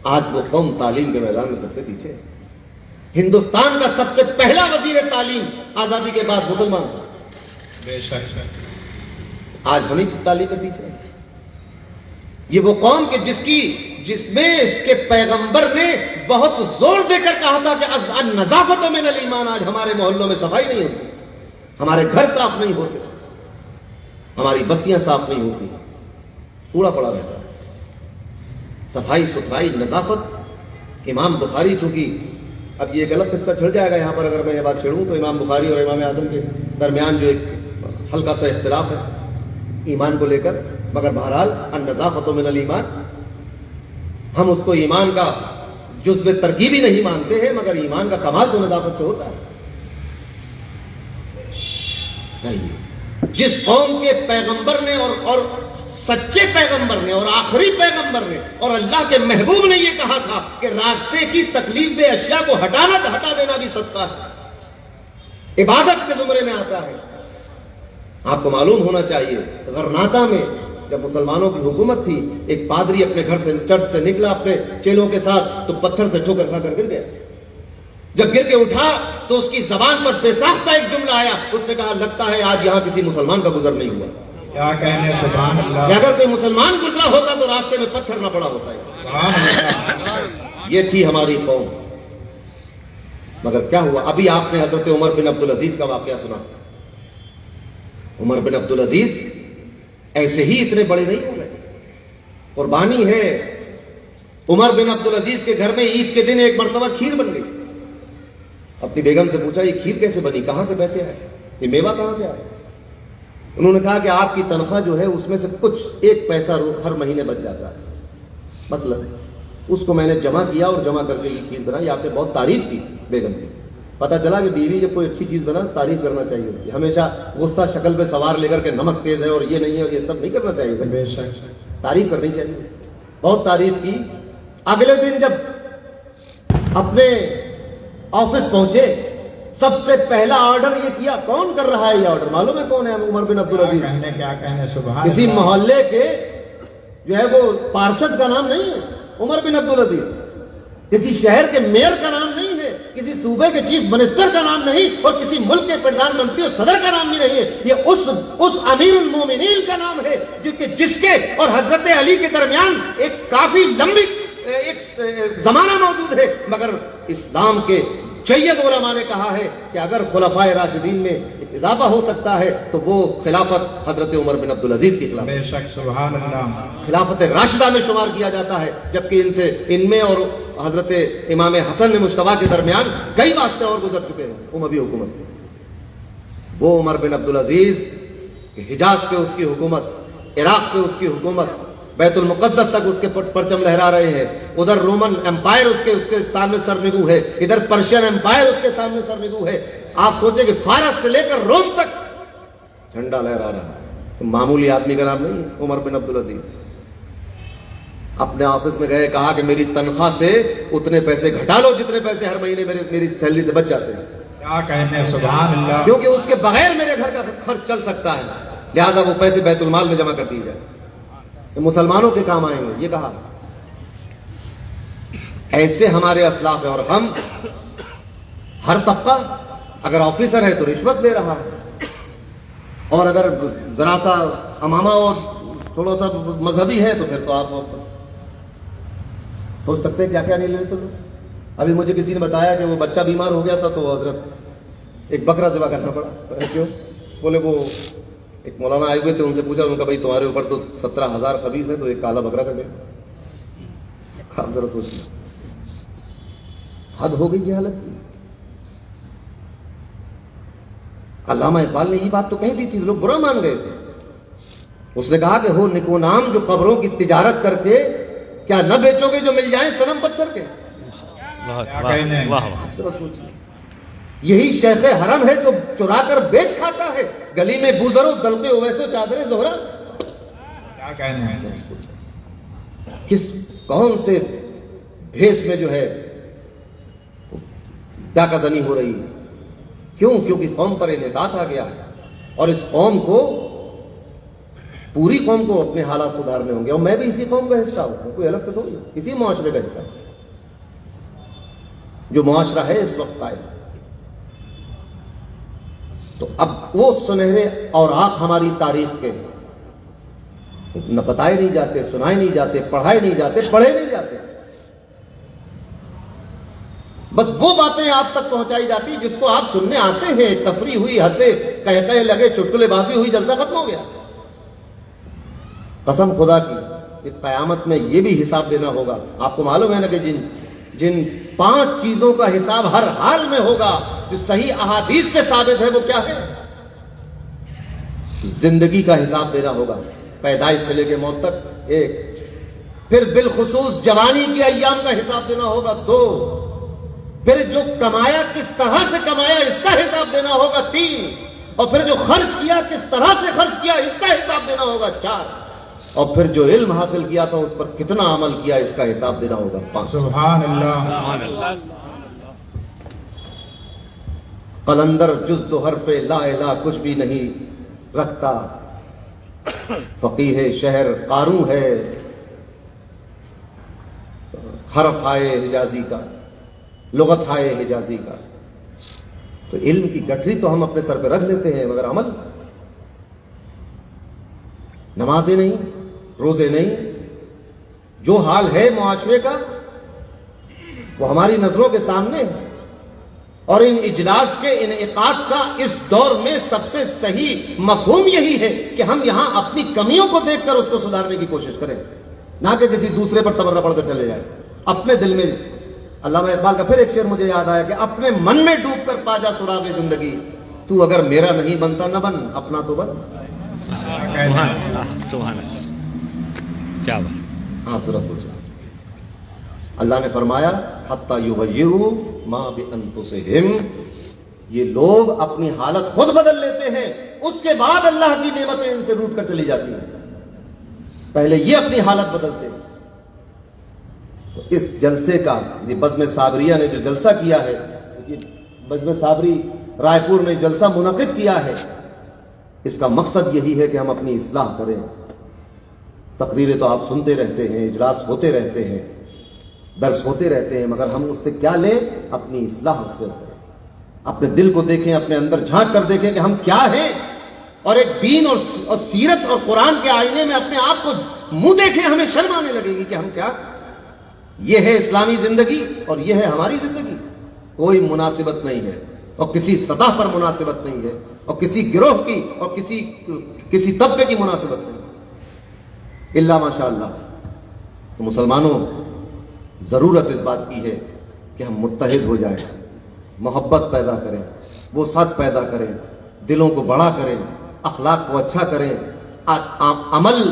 [SPEAKER 2] آج وہ قوم تعلیم کے میدان میں سب سے پیچھے ہے۔ ہندوستان کا سب سے پہلا وزیر تعلیم آزادی کے بعد مسلمان تھا،
[SPEAKER 1] بے شک،
[SPEAKER 2] آج ہم ہی تعلیم کے پیچھے ہیں۔ یہ وہ قوم کہ جس میں اس کے پیغمبر نے بہت زور دے کر کہا تھا کہ النظافۃ من الایمان، آج ہمارے محلوں میں صفائی نہیں ہوتی، ہمارے گھر صاف نہیں ہوتے، ہماری بستیاں صاف نہیں ہوتی، کوڑا پڑا رہتا ہے۔ صفائی ستھرائی نظافت، امام بخاری، چونکہ اب یہ غلط قصہ چھڑ جائے گا یہاں پر اگر میں یہ بات چھیڑوں تو امام بخاری اور امام اعظم کے درمیان جو ایک ہلکا سا اختلاف ہے ایمان کو لے کر، مگر بہرحال النظافۃ من الایمان، ہم اس کو ایمان کا جزو ترکیبی نہیں مانتے ہیں مگر ایمان کا کمال تو نظافت سے ہوتا ہے۔ جس قوم کے پیغمبر نے اور سچے پیغمبر نے اور آخری پیغمبر نے اور اللہ کے محبوب نے یہ کہا تھا کہ راستے کی تکلیف دہ اشیاء کو ہٹا دینا بھی صدقہ ہے، عبادت کے زمرے میں آتا ہے۔ آپ کو معلوم ہونا چاہیے غرناطہ میں جب مسلمانوں کی حکومت تھی، ایک پادری اپنے گھر سے چرچ سے نکلا اپنے چیلوں کے ساتھ تو پتھر سے ٹھوکر کھا کر گر گیا۔ جب گر کے اٹھا تو اس کی زبان پر بے ساختہ ایک جملہ آیا، اس نے کہا لگتا ہے آج یہاں کسی مسلمان کا گزر نہیں ہوا۔
[SPEAKER 1] کیا کہنے، سبحان اللہ،
[SPEAKER 2] کہ اگر کوئی مسلمان گزرا ہوتا تو راستے میں پتھر نہ پڑا ہوتا ہے۔
[SPEAKER 1] سبحان اللہ۔
[SPEAKER 2] یہ تھی ہماری قوم، مگر کیا ہوا؟ ابھی آپ نے حضرت عمر بن عبدالعزیز کا واقعہ سنا۔ عمر بن عبدالعزیز ایسے ہی اتنے بڑے نہیں ہو گئے، قربانی ہے۔ عمر بن عبدالعزیز کے گھر میں عید کے دن ایک مرتبہ کھیر بن گئی۔ اپنی بیگم سے پوچھا یہ کھیر کیسے بنی، کہاں سے پیسے آئے، یہ میوہ کہاں سے آئے؟ انہوں نے کہا کہ آپ کی تنخواہ جو ہے اس میں سے کچھ 1 پیسہ ہر مہینے بچ جاتا ہے، مثلا اس کو میں نے جمع کیا اور جمع کر کے یہ کھیر بنائی۔ آپ نے بہت تعریف کی بیگم کی۔ پتہ چلا کہ بیوی جب کوئی اچھی چیز بنا تعریف کرنا چاہیے اس کی، ہمیشہ غصہ شکل پہ سوار لے کر کے نمک تیز ہے اور یہ نہیں ہے اور یہ سب نہیں کرنا چاہیے،
[SPEAKER 1] بے شک،
[SPEAKER 2] تعریف کرنی چاہیے۔ بہت تعریف کی۔ اگلے دن جب اپنے آفس پہنچے سب سے پہلا آرڈر یہ کیا، کون کر رہا ہے یہ آرڈر؟ معلوم ہے کون ہے؟ عمر بن عبدالعزیز۔
[SPEAKER 1] کیا کہنے، سبحان
[SPEAKER 2] کسی
[SPEAKER 1] اللہ۔
[SPEAKER 2] محلے کے جو ہے وہ پارشد کا نام نہیں ہے عمر بن عبدالعزیز، کسی شہر کے میئر کا نام نہیں ہے، کسی صوبے کے چیف منسٹر کا نام نہیں، اور کسی ملک کے پردھان منتری اور صدر کا نام بھی نہیں ہے۔ یہ اس امیر المومنین کا نام ہے جس کے اور حضرت علی کے درمیان ایک کافی لمبی ایک زمانہ موجود ہے، مگر اسلام کے جید علماء نے کہا ہے کہ اگر خلفائے راشدین میں اضافہ ہو سکتا ہے تو وہ خلافت حضرت عمر بن عبدالعزیز کی خلافت،
[SPEAKER 1] بے شک، سبحان اللہ،
[SPEAKER 2] خلافت راشدہ میں شمار کیا جاتا ہے، جبکہ ان میں اور حضرت امام حسن مجتبیٰ کے درمیان کئی واسطے اور گزر چکے ہیں اموی حکومت میں۔ وہ عمر بن عبدالعزیز کہ حجاز پہ اس کی حکومت، عراق پہ اس کی حکومت، بیت المقدس تک اس کے پرچم لہرا رہے ہیں، ادھر رومن امپائر اس کے سامنے سرنگو ہے، ادھر پرشین امپائر اس کے سامنے سرنگو ہے۔ آپ سوچیں کہ فارس سے لے کر روم تک جھنڈا لہرا رہا ہے، معمولی آدمی کا نام نہیں ہے عمر بن عبدالعزیز۔ اپنے آفس میں گئے, کہا کہ میری تنخواہ سے اتنے پیسے گھٹا لو جتنے پیسے ہر مہینے میری سیلری سے بچ جاتے ہیں,
[SPEAKER 1] کیا کہنے سبحان اللہ.
[SPEAKER 2] کیونکہ اس کے بغیر میرے گھر کا خرچ چل سکتا ہے, لہذا وہ پیسے بیت المال میں جمع کر دیے جائے, یہ مسلمانوں کے کام آئیں گے, یہ کہا. ایسے ہمارے اسلاف ہیں. اور ہم ہر طبقہ اگر آفیسر ہے تو رشوت لے رہا ہے, اور اگر ذرا سا امامہ اور تھوڑا سا مذہبی ہے تو پھر تو آپ واپس سوچ سکتے ہیں کیا کیا نہیں لے تو. ابھی مجھے کسی نے بتایا کہ وہ بچہ بیمار ہو گیا تھا تو حضرت ایک بکرا ذبح کرنا پڑا. کیوں؟ بولے وہ ایک مولانا آئے ہوئے تھے, ان سے پوچھا, ان کا بھائی تمہارے اوپر تو 17,000 خبیث ہے تو ایک کالا بکرا کر دے. آپ ذرا سوچیے, حد ہو گئی یہ حالت کی. علامہ اقبال نے یہ بات تو کہہ دی تھی, لوگ برا مان گئے تھے. اس نے کہا کہ ہو نکو نام جو قبروں کی تجارت کر کے, کیا نہ بیچو گے جو مل جائیں صنم پتھر کے. آپ ذرا سوچیے, یہی شیخ حرم ہے جو چرا کر بیچ کھاتا ہے, گلی میں بوزرو دلقے اویسو چادر زہرا.
[SPEAKER 1] کیا کہنے.
[SPEAKER 2] کس کون سے بھیس میں جو ہے ڈاکہ زنی ہو رہی ہے. کیوں؟ کیونکہ قوم پر انحطاط آ گیا ہے, اور اس قوم کو, پوری قوم کو اپنے حالات سدھارنے ہوں گے. اور میں بھی اسی قوم کا حصہ ہوں, کوئی الگ سے تھوڑی, اسی معاشرے کا حصہ ہوں جو معاشرہ ہے اس وقت قائم. تو اب وہ سنہرے اوراق ہماری تاریخ کے نہ بتائے نہیں جاتے, سنائے نہیں جاتے, پڑھائے نہیں جاتے, پڑھے نہیں جاتے. بس وہ باتیں آپ تک پہنچائی جاتی جس کو آپ سننے آتے ہیں. تفریح ہوئی, ہنسے, کہے لگے, چٹکلے بازی ہوئی, جلسہ ختم ہو گیا. قسم خدا کی کہ قیامت میں یہ بھی حساب دینا ہوگا. آپ کو معلوم ہے نا کہ جن 5 چیزوں کا حساب ہر حال میں ہوگا, جو صحیح احادیث سے ثابت ہے, وہ کیا ہے؟ زندگی کا حساب دینا ہوگا, پیدائش سے لے کے موت تک 1. پھر بالخصوص جوانی کے ایام کا حساب دینا ہوگا 2. پھر جو کمایا کس طرح سے کمایا اس کا حساب دینا ہوگا 3. اور پھر جو خرچ کیا کس طرح سے خرچ کیا اس کا حساب دینا ہوگا 4. اور پھر جو علم حاصل کیا تھا اس پر کتنا عمل کیا اس کا حساب دینا ہوگا 5.
[SPEAKER 1] سبحان اللہ.
[SPEAKER 2] قلندر جز دو حرف لا الہ کچھ بھی نہیں رکھتا, فقیہ شہر قارون ہے حرف آئے حجازی کا, لغت آئے حجازی کا. تو علم کی گٹھری تو ہم اپنے سر پہ رکھ لیتے ہیں, مگر عمل, نمازیں نہیں, روزے نہیں. جو حال ہے معاشرے کا وہ ہماری نظروں کے سامنے ہے. اور ان اجلاس کے انعقاد کا اس دور میں سب سے صحیح مفہوم یہی ہے کہ ہم یہاں اپنی کمیوں کو دیکھ کر اس کو سدھارنے کی کوشش کریں, نہ کہ کسی دوسرے پر تبرہ پڑھ کر چلے جائیں. اپنے دل میں, علامہ اقبال کا پھر ایک شعر مجھے یاد آیا کہ اپنے من میں ڈوب کر پا جا سراغ زندگی, تو اگر میرا نہیں بنتا نہ بن, اپنا تو بن.
[SPEAKER 3] کیا بات.
[SPEAKER 2] آپ ذرا سوچیں, اللہ نے فرمایا حتی یغیروا ما بانفسہم, یہ لوگ اپنی حالت خود بدل لیتے ہیں, اس کے بعد اللہ کی نعمتیں ان سے روٹ کر چلی جاتی ہیں. پہلے یہ اپنی حالت بدلتے ہیں. تو اس جلسے کا, یہ بزم صابریہ نے جو جلسہ کیا ہے, یہ بزم صابری رائے پور نے جلسہ منعقد کیا ہے, اس کا مقصد یہی ہے کہ ہم اپنی اصلاح کریں. تقریریں تو آپ سنتے رہتے ہیں, اجلاس ہوتے رہتے ہیں, درس ہوتے رہتے ہیں, مگر ہم اس سے کیا لیں؟ اپنی اصلاح اس سے کریں. اپنے دل کو دیکھیں, اپنے اندر جھانک کر دیکھیں کہ ہم کیا ہیں, اور ایک دین اور سیرت اور قرآن کے آئینے میں اپنے آپ کو منہ دیکھیں, ہمیں شرم آنے لگے گی کہ ہم کیا. یہ ہے اسلامی زندگی اور یہ ہے ہماری زندگی. کوئی مناسبت نہیں ہے, اور کسی سطح پر مناسبت نہیں ہے, اور کسی گروہ کی اور کسی طبقے کی مناسبت نہیں, الا ماشاء اللہ. تو مسلمانوں, ضرورت اس بات کی ہے کہ ہم متحد ہو جائیں, محبت پیدا کریں, وسعت پیدا کریں, دلوں کو بڑا کریں, اخلاق کو اچھا کریں, اعمال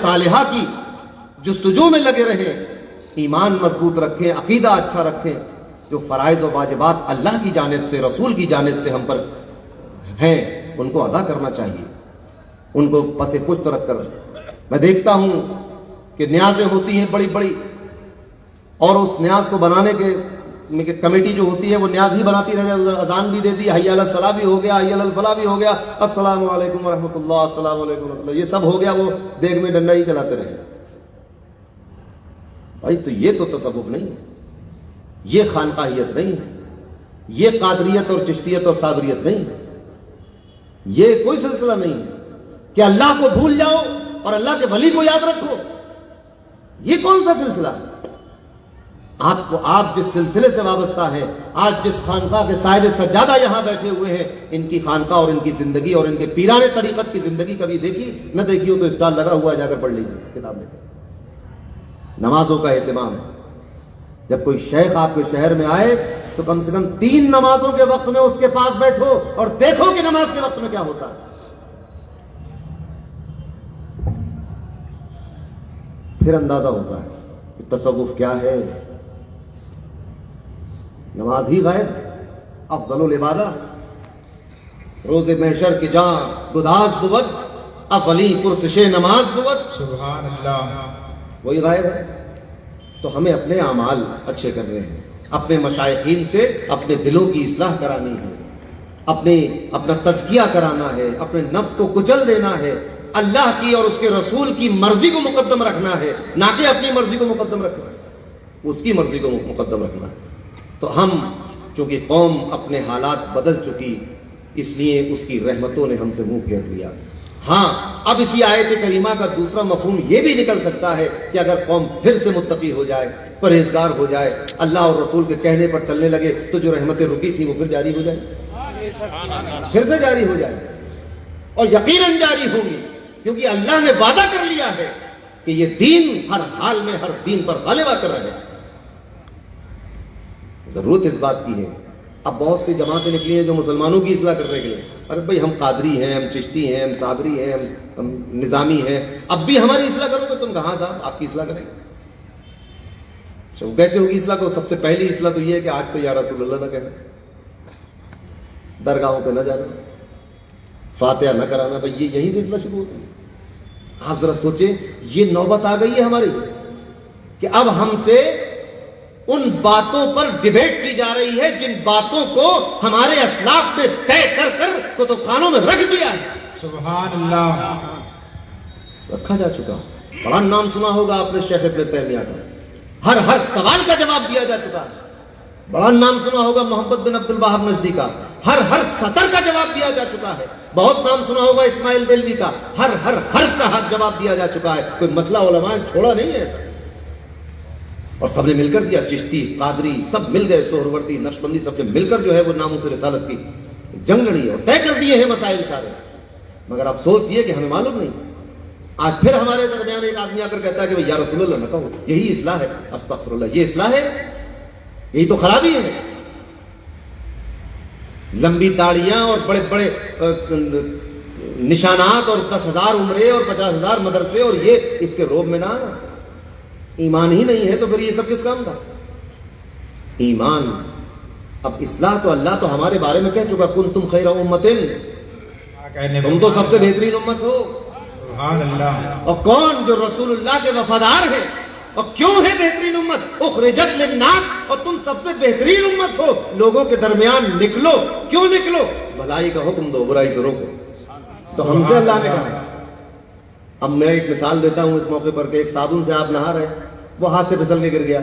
[SPEAKER 2] صالحہ کی جستجو میں لگے رہیں, ایمان مضبوط رکھیں, عقیدہ اچھا رکھیں. جو فرائض و واجبات اللہ کی جانب سے, رسول کی جانب سے ہم پر ہیں, ان کو ادا کرنا چاہیے, ان کو پس پشت رکھ کر. میں دیکھتا ہوں کہ نیازیں ہوتی ہیں بڑی بڑی، اور اس نیاز کو بنانے کے کمیٹی جو ہوتی ہے وہ نیاز ہی بناتی رہ جائے، اذان بھی دے دی، حی علی الصلاۃ بھی ہو گیا، حی علی الفلاح بھی ہو گیا، السلام علیکم ورحمۃ اللہ، السلام علیکم ورحمۃ اللہ، یہ سب ہو گیا، وہ دیگ میں ڈنڈا ہی چلاتے رہے۔ بھائی تو یہ تو تصوف نہیں ہے، یہ خانقاہیت نہیں ہے، یہ قادریت اور چشتیت اور صابریت نہیں ہے، یہ کوئی سلسلہ نہیں ہے کہ اللہ کو بھول جاؤ اور اللہ کے ولی کو یاد رکھو۔ یہ کون سا سلسلہ ہے؟ آپ جس سلسلے سے وابستہ ہیں، آج جس خانقاہ کے صاحب سجادہ یہاں بیٹھے ہوئے ہیں، ان کی خانقاہ اور ان کی زندگی اور ان کے پیران طریقت کی زندگی کبھی دیکھی نہ دیکھی ہو تو اسٹال لگا ہوا ہے، جا کر پڑھ لیجیے کتاب میں۔ نمازوں کا اہتمام ہے، جب کوئی شیخ آپ کے شہر میں آئے تو کم سے کم 3 نمازوں کے وقت میں اس کے پاس بیٹھو اور دیکھو کہ نماز کے وقت میں کیا ہوتا ہے، پھر اندازہ ہوتا ہے کہ تصوف کیا ہے۔ نماز ہی غائب، افضل العبادہ، روز محشر کی جان گداز بود، اولی پرسش نماز بود،
[SPEAKER 1] سبحان اللہ،
[SPEAKER 2] وہی غائب ہے۔ تو ہمیں اپنے اعمال اچھے کرنے ہیں، اپنے مشائخین سے اپنے دلوں کی اصلاح کرانی ہے، اپنا تزکیہ کرانا ہے، اپنے نفس کو کچل دینا ہے، اللہ کی اور اس کے رسول کی مرضی کو مقدم رکھنا ہے، نہ کہ اپنی مرضی کو مقدم رکھنا ہے، اس کی مرضی کو مقدم رکھنا ہے۔ تو ہم چونکہ قوم اپنے حالات بدل چکی، اس لیے اس کی رحمتوں نے ہم سے منہ پھیر لیا۔ ہاں، اب اسی آیت کریمہ کا دوسرا مفہوم یہ بھی نکل سکتا ہے کہ اگر قوم پھر سے متقی ہو جائے، پرہیزگار ہو جائے، اللہ اور رسول کے کہنے پر چلنے لگے، تو جو رحمتیں رکی تھیں وہ پھر جاری ہو جائیں، پھر سے جاری ہو جائیں، اور یقیناً جاری ہوں گی، کیونکہ اللہ نے وعدہ کر لیا ہے کہ یہ دین ہر حال میں ہر دین پر غلبہ کر رہے ہیں۔ ضرورت اس بات کی ہے۔ اب بہت سی جماعتیں نکلی ہیں جو مسلمانوں کی اصلاح کرنے کے لیے، ارے بھائی ہم قادری ہیں، ہم چشتی ہیں، ہم صابری ہیں، ہم نظامی ہیں، اب بھی ہماری اصلاح کرو گے تم؟ کہاں صاحب آپ کی اصلاح کریں گے؟ وہ کیسے ہوگی اصلاح؟ کو سب سے پہلی اصلاح تو یہ ہے کہ آج سے یا رسول اللہ نہ کہنا، درگاہوں پہ نہ جانا، فاتحہ نہ کرانا، بھائی یہ یہیں سے اصلاح شروع ہوتی ہے۔ آپ ذرا سوچیں، یہ نوبت آ گئی ہے ہماری کہ اب ہم سے ان باتوں پر ڈیبیٹ کی جا رہی ہے جن باتوں کو ہمارے اسلاف نے طے کر کر کتب خانوں میں رکھ دیا ہے۔
[SPEAKER 1] سبحان اللہ،
[SPEAKER 2] رکھا جا چکا۔ بڑا نام سنا ہوگا آپ نے شیخ ابن تیمیہ کا، ہر سوال کا جواب دیا جا چکا ہے۔ بڑا نام سنا ہوگا محمد بن عبد الوہاب نجدی کا، ہر سطر کا جواب دیا جا چکا ہے۔ بہت نام سنا ہوگا اسماعیل دہلوی کا، ہر حرف کا جواب دیا جا چکا ہے۔ کوئی مسئلہ علماء نے چھوڑا نہیں ہے ایسا، اور سب نے مل کر دیا۔ چشتی، قادری سب مل گئے، سہروردی، نقشبندی سب نے مل کر جو ہے وہ ناموں سے رسالت کی جنگ لڑی اور طے کر دیے ہیں مسائل سارے، مگر افسوس یہ کہ ہمیں معلوم نہیں۔ آج پھر ہمارے درمیان ایک آدمی آ کر کہتا ہے کہ یا رسول اللہ نہ کہو، یہی اصلاح ہے؟ استغفر اللہ، یہ اصلاح ہے؟ یہی تو خرابی ہے۔ لمبی داڑیاں اور بڑے بڑے نشانات اور 10,000 عمرے اور 50,000 مدرسے، اور یہ اس کے روب میں نہ آنا۔ ایمان ہی نہیں ہے تو پھر یہ سب کس کام کا؟ ایمان۔ اب اصلاح تو اللہ تو ہمارے بارے میں کہہ چکا، کنتم خیر امۃ، تم تو سب سے بہترین امت ہو۔
[SPEAKER 1] سبحان اللہ،
[SPEAKER 2] اور کون؟ جو رسول اللہ کے وفادار ہیں۔ اور کیوں ہے بہترین امت؟ اخرجت للناس، اور تم سب سے بہترین امت ہو۔ لوگوں کے درمیان نکلو، کیوں نکلو؟ بھلائی کا حکم دو، برائی سے روکو۔ تو ہم سے اللہ نے کہا۔ اب میں ایک مثال دیتا ہوں اس موقع پر کہ ایک صابن سے آپ نہا رہے، وہ ہاتھ سے پھسل کے گر گیا،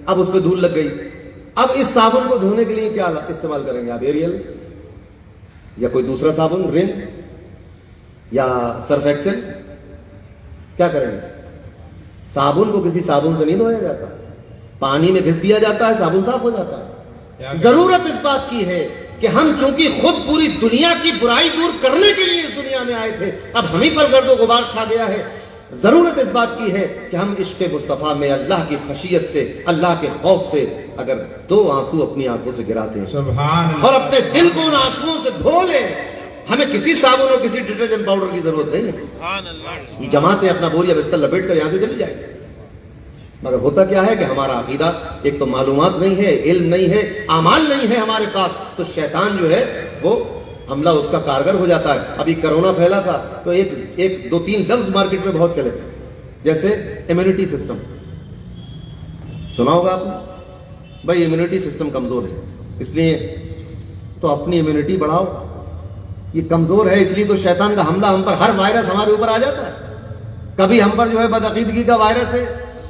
[SPEAKER 2] اب اس پہ دھول لگ گئی۔ اب اس صابن کو دھونے کے لیے کیا استعمال کریں گے آپ؟ ایریل یا کوئی دوسرا صابن، رن یا سرف ایکسل؟ کیا کریں گے؟ صابن کو کسی صابن سے نہیں دھویا جاتا، پانی میں گھس دیا جاتا ہے، صابن صاف ہو جاتا ہے۔ ضرورت اس بات کی ہے کہ ہم چونکہ خود پوری دنیا کی برائی دور کرنے کے لیے اس دنیا میں آئے تھے، اب ہم ہی پر گرد و غبار کھا گیا ہے۔ ضرورت اس بات کی ہے کہ ہم عشق مصطفیٰ میں اللہ کی خشیت سے، اللہ کے خوف سے اگر 2 آنسو اپنی آنکھوں سے گراتے ہیں
[SPEAKER 1] سبحان اللہ،
[SPEAKER 2] اور اپنے دل کو ان آنسوؤں سے دھو لیں، ہمیں کسی صابن اور کسی ڈٹرجنٹ پاؤڈر کی ضرورت نہیں ہے۔ یہ جماعتیں اپنا بوریا بستر لپیٹ کر یہاں سے چلی جائیں، مگر ہوتا کیا ہے کہ ہمارا عقیدہ، ایک تو معلومات نہیں ہے، علم نہیں ہے، اعمال نہیں ہے ہمارے پاس، تو شیطان جو ہے وہ حملہ اس کا کارگر ہو جاتا ہے۔ ابھی کرونا پھیلا تھا تو ایک 2-3 لفظ مارکیٹ میں بہت چلے، جیسے امیونٹی سسٹم سنا ہوگا آپ نے، بھائی امیونٹی سسٹم کمزور ہے، اس لیے تو اپنی امیونٹی بڑھاؤ. یہ کمزور ہے اس لیے تو شیطان کا حملہ ہم پر، ہر وائرس ہمارے اوپر آ جاتا ہے. کبھی ہم پر جو ہے بدعقیدگی کا وائرس ہے،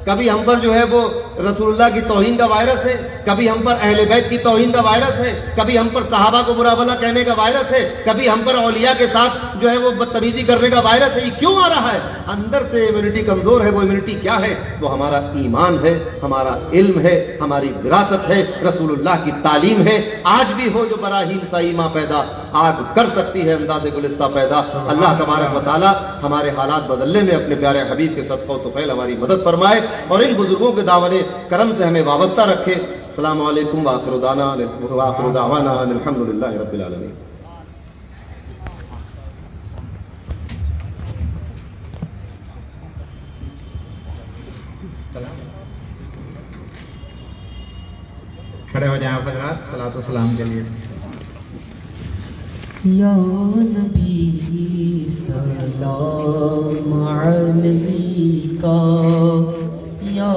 [SPEAKER 2] کبھی ہم پر جو ہے وہ رسول اللہ کی توہین کا وائرس ہے، کبھی ہم پر اہل بیت کی توہین کا وائرس ہے، کبھی ہم پر صحابہ کو برا بھلا کہنے کا وائرس ہے، کبھی ہم پر اولیاء کے ساتھ جو ہے وہ بدتمیزی کرنے کا وائرس ہے. یہ کیوں آ رہا ہے؟ اندر سے امیونٹی کمزور ہے. وہ امیونٹی کیا ہے؟ وہ ہمارا ایمان ہے، ہمارا علم ہے، ہماری وراثت ہے، رسول اللہ کی تعلیم ہے. آج بھی ہو جو براہیم سائیمہ پیدا، آگ کر سکتی ہے انداز گلستہ پیدا. اللہ تبارک و تعالی ہمارے حالات بدلنے میں اپنے پیارے حبیب کے صدقہ و طفیل ہماری مدد فرمائے اور ان بزرگوں کے دامن کرم سے ہمیں وابستہ رکھے. السلام علیکم وآخر دعوانا ان الحمدللہ رب العالمین.
[SPEAKER 1] کھڑے ہو جائیں آپ حضرات صلاۃ و سلام کے لیے.
[SPEAKER 4] یا نبی سلام علیکہ، یا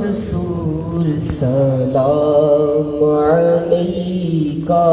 [SPEAKER 4] رسول سلام علیکہ.